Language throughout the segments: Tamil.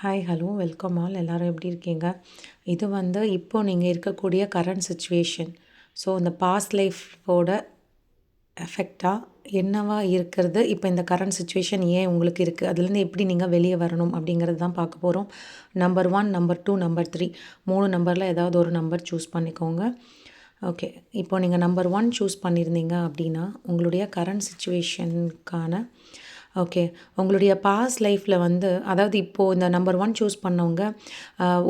ஹாய் ஹலோ வெல்கம் ஆல் எல்லோரும் எப்படி இருக்கீங்க? இது வந்து இப்போது நீங்கள் இருக்கக்கூடிய கரண்ட் சுச்சுவேஷன். ஸோ இந்த பாஸ்ட் லைஃபோட எஃபெக்டாக என்னவா இருக்கிறது, இப்போ இந்த கரண்ட் சுச்சுவேஷன் ஏன் உங்களுக்கு இருக்குது, அதுலேருந்து எப்படி நீங்கள் வெளியே வரணும் அப்படிங்கிறது தான் பார்க்க போகிறோம். நம்பர் 1, நம்பர் 2, நம்பர் 3 3 நம்பரில் ஏதாவது ஒரு நம்பர் சூஸ் பண்ணிக்கோங்க. ஓகே, இப்போ நீங்கள் நம்பர் 1 சூஸ் பண்ணியிருந்தீங்க அப்படின்னா உங்களுடைய கரண்ட் சுச்சுவேஷனுக்கான ஓகே, உங்களுடைய பாஸ்ட் லைஃப்பில் வந்து அதாவது இப்போது இந்த நம்பர் 1 சூஸ் பண்ணவங்க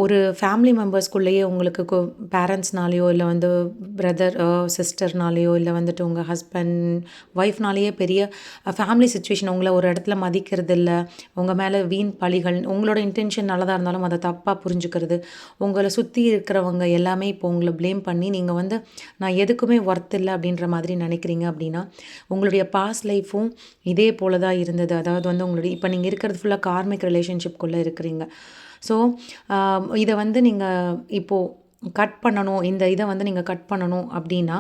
ஒரு ஃபேமிலி மெம்பர்ஸ்குள்ளேயே உங்களுக்கு பேரண்ட்ஸ்னாலேயோ இல்லை வந்து பிரதர் சிஸ்டர்னாலேயோ இல்லை வந்துட்டு உங்கள் ஹஸ்பண்ட் ஒய்ஃப்னாலேயே பெரிய ஃபேமிலி சுச்சுவேஷன் உங்களை ஒரு இடத்துல மதிக்கிறது இல்லை, உங்கள் மேலே வீண் பழிகள், உங்களோட இன்டென்ஷன் நல்லதாக இருந்தாலும் அதை தப்பாக புரிஞ்சுக்கிறது, உங்களை சுற்றி இருக்கிறவங்க எல்லாமே இப்போ உங்களை ப்ளேம் பண்ணி நீங்கள் வந்து நான் எதுக்குமே ஒர்த் இல்லை அப்படின்ற மாதிரி நினைக்கிறீங்க அப்படின்னா உங்களுடைய பாஸ்ட் லைஃப்பும் இதே போல தான் இருந்தது. அதாவது வந்து உங்களுடைய இப்போ நீங்கள் இருக்கிறது ஃபுல்லாக கார்மிக் ரிலேஷன்ஷிப்குள்ளே இருக்கிறீங்க. ஸோ இதை வந்து நீங்கள் இப்போது கட் பண்ணணும், இந்த இதை வந்து நீங்கள் கட் பண்ணணும் அப்படின்னா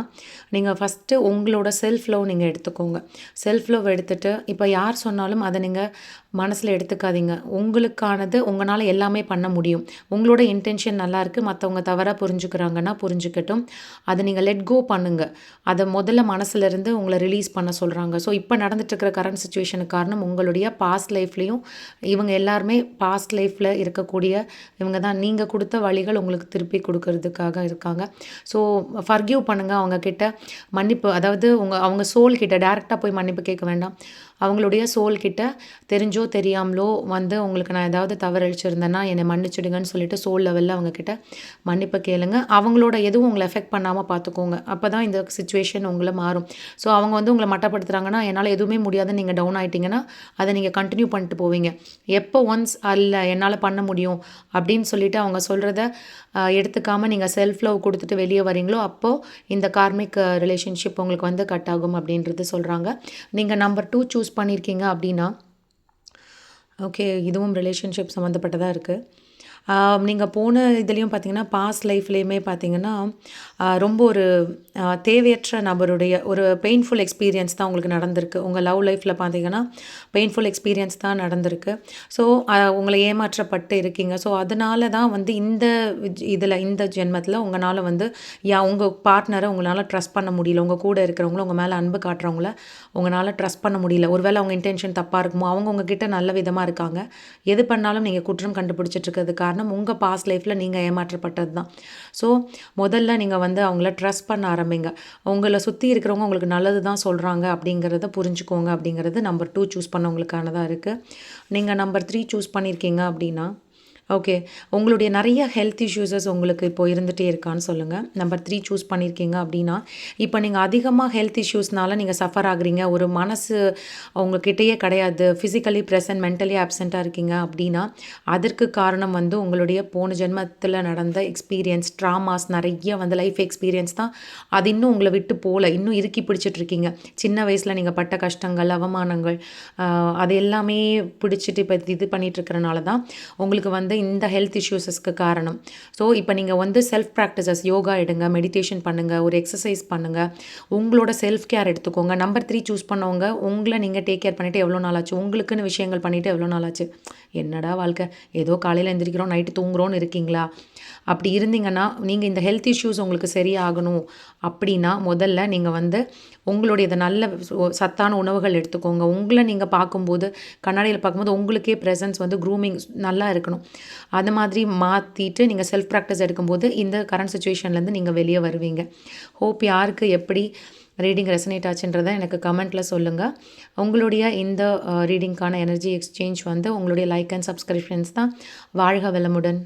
நீங்கள் ஃபஸ்ட்டு உங்களோட செல்ஃப் லவ் நீங்கள் எடுத்துக்கோங்க. செல்ஃப் லவ் எடுத்துகிட்டு இப்போ யார் சொன்னாலும் அதை நீங்கள் மனசில் எடுத்துக்காதீங்க. உங்களுக்கானது உங்களால் எல்லாமே பண்ண முடியும். உங்களோட இன்டென்ஷன் நல்லாயிருக்கு, மற்றவங்க தவறாக புரிஞ்சுக்கிறாங்கன்னா புரிஞ்சுக்கட்டும், அதை நீங்கள் லெட் கோ பண்ணுங்கள். அதை முதல்ல மனசுலேருந்து உங்களை ரிலீஸ் பண்ண சொல்கிறாங்க. ஸோ இப்போ நடந்துட்டுருக்கிற கரண்ட் சுச்சுவேஷனுக்கு காரணம் உங்களுடைய பாஸ்ட் லைஃப்லேயும் இவங்க எல்லாருமே பாஸ்ட் லைஃப்பில் இருக்கக்கூடிய இவங்க தான். நீங்கள் கொடுத்த வழிகள் உங்களுக்கு திருப்பி கொடுக்கறதுக்காக இருக்காங்க. ஸோ ஃபர்கிவ் பண்ணுங்கள் அவங்கக்கிட்ட. மன்னிப்பு, அதாவது அவங்க சோல் கிட்ட டேரெக்டாக போய் மன்னிப்பு கேட்க வேண்டாம். அவங்களுடைய சோல்கிட்ட தெரிஞ்சோ தெரியாமலோ வந்து உங்களுக்கு நான் ஏதாவது தவறளிச்சிருந்தேன்னா என்னை மன்னிச்சிடுங்கன்னு சொல்லிட்டு சோல் லெவலில் அவங்கக்கிட்ட மன்னிப்பு கேளுங்க. அவங்களோட எதுவும் உங்களை எஃபெக்ட் பண்ணாமல் பார்த்துக்கோங்க. அப்போ தான் இந்த சுச்சுவேஷன் உங்களை மாறும். ஸோ அவங்க வந்து உங்களை மட்டப்படுத்துகிறாங்கன்னா என்னால் எதுவுமே முடியாதுன்னு நீங்கள் டவுன் ஆகிட்டிங்கன்னா அதை நீங்கள் கண்டினியூ பண்ணிட்டு போவீங்க. எப்போ ஒன்ஸ் அல்ல என்னால் பண்ண முடியும் அப்படின்னு சொல்லிட்டு அவங்க சொல்கிறத எடுத்துக்காமல் நீங்கள் செல்ஃப் லவ் கொடுத்துட்டு வெளியே வரீங்களோ அப்போது இந்த கார்மிக் ரிலேஷன்ஷிப் உங்களுக்கு வந்து கட் ஆகும் அப்படின்றது சொல்கிறாங்க. நீங்கள் நம்பர் 2 சூஸ் பண்ணியிருக்கீங்க அப்படின்னா ஓகே, இதுவும் ரிலேஷன்ஷிப் சம்மந்தப்பட்டதாக இருக்குது. நீங்கள் போன இதுலேயும் பார்த்தீங்கன்னா பாஸ்ட் லைஃப்லேயுமே பார்த்தீங்கன்னா ரொம்ப ஒரு தேவையற்ற நபருடைய ஒரு பெயின்ஃபுல் எக்ஸ்பீரியன்ஸ் தான் உங்களுக்கு நடந்திருக்கு. உங்கள் லவ் லைஃப்பில் பார்த்தீங்கன்னா பெயின்ஃபுல் எக்ஸ்பீரியன்ஸ் தான் நடந்திருக்கு. ஸோ உங்களை ஏமாற்றப்பட்டு இருக்கீங்க. ஸோ அதனால தான் வந்து இந்த ஜென்மத்தில் உங்களால் வந்து உங்கள் பார்ட்னரை உங்களால் ட்ரஸ்ட் பண்ண முடியல. உங்கள் கூட இருக்கிறவங்கள உங்கள் மேலே அன்பு காட்டுறவங்கள உங்களால் ட்ரஸ்ட் பண்ண முடியல. ஒருவேளை அவங்க இன்டென்ஷன் தப்பாக இருக்குமோ, அவங்க உங்ககிட்ட நல்ல விதமாக இருக்காங்க, எது பண்ணாலும் நீங்கள் குற்றம் கண்டுபிடிச்சிட்டு இருக்கிறது காரணம் உங்கள் பாஸ்ட் லைஃப்பில் நீங்கள் ஏமாற்றப்பட்டது தான். ஸோ முதல்ல நீங்கள் வந்து அவங்கள ட்ரஸ்ட் பண்ண ஆரம்பிங்க. உங்களை சுற்றி இருக்கிறவங்க உங்களுக்கு நல்லது தான் சொல்கிறாங்க அப்படிங்கிறத புரிஞ்சுக்கோங்க அப்படிங்கிறது நம்பர் 2 சூஸ் பண்ணவங்களுக்கானதாக இருக்குது. நீங்கள் நம்பர் 3 சூஸ் பண்ணியிருக்கீங்க அப்படின்னா ஓகே, உங்களுடைய நிறைய ஹெல்த் இஷ்யூஸஸ் உங்களுக்கு இப்போ இருந்துகிட்டே இருக்கான்னு சொல்லுங்கள். நம்பர் 3 சூஸ் பண்ணியிருக்கீங்க அப்படின்னா இப்போ நீங்கள் அதிகமாக ஹெல்த் இஷ்யூஸ்னால நீங்கள் சஃபர் ஆகுறீங்க, ஒரு மனசு உங்கள்கிட்டயே கிடையாது, ஃபிசிக்கலி ப்ரெசன்ட் மென்டலி ஆப்சண்ட்டாக இருக்கீங்க அப்படின்னா அதற்கு காரணம் வந்து உங்களுடைய போன ஜென்மத்தில் நடந்த எக்ஸ்பீரியன்ஸ், ட்ராமாஸ் நிறைய வந்து லைஃப் எக்ஸ்பீரியன்ஸ் தான். அது இன்னும் உங்களை விட்டு போகல, இன்னும் இறுக்கி பிடிச்சிட்ருக்கீங்க. சின்ன வயசில் நீங்கள் பட்ட கஷ்டங்கள், அவமானங்கள், அது எல்லாமே பிடிச்சிட்டு இப்போ இது பண்ணிகிட்ருக்கிறனால தான் உங்களுக்கு வந்து இந்த ஹெல்த் இஷ்யூஸஸ்க்கு காரணம். ஸோ இப்போ நீங்கள் வந்து செல்ஃப் ப்ராக்டிசஸ், யோகா எடுங்க, மெடிடேஷன் பண்ணுங்கள், ஒரு எக்ஸசைஸ் பண்ணுங்கள், உங்களோட செல்ஃப் கேர் எடுத்துக்கோங்க. நம்பர் 3 சூஸ் பண்ணவங்க உங்களை நீங்கள் டேக் கேர் பண்ணிவிட்டு எவ்வளோ நாள் ஆச்சு, உங்களுக்குன்னு விஷயங்கள் பண்ணிவிட்டு எவ்வளோ நாள் ஆச்சு? என்னடா வாழ்க்கை, ஏதோ காலையில் எந்திரிக்கிறோம் நைட்டு தூங்குறோன்னு இருக்கீங்களா? அப்படி இருந்தீங்கன்னா நீங்கள் இந்த ஹெல்த் இஷ்யூஸ் உங்களுக்கு சரியாகணும் அப்படின்னா முதல்ல நீங்கள் வந்து உங்களுடைய நல்ல சத்தான உணவுகள் எடுத்துக்கோங்க. உங்களை நீங்கள் பார்க்கும்போது கண்ணாடியில் பார்க்கும்போது உங்களுக்கே ப்ரெசன்ஸ் வந்து க்ரூமிங் நல்லா இருக்கணும். அது மாதிரி மாற்றிட்டு நீங்கள் செல்ஃப் ப்ராக்டிஸ் எடுக்கும்போது இந்த கரண்ட் சுச்சுவேஷன்லேருந்து நீங்கள் வெளியே வருவீங்க. ஹோப் யாருக்கு எப்படி ரீடிங் ரெசனேட் ஆச்சுன்றதை எனக்கு கமெண்ட்டில் சொல்லுங்கள். உங்களுடைய இந்த ரீடிங்க்கான எனர்ஜி எக்ஸ்சேஞ்ச் வந்து உங்களுடைய லைக் அண்ட் சப்ஸ்கிரிப்ஷன்ஸ் தான். வாழ்க வளமுடன்.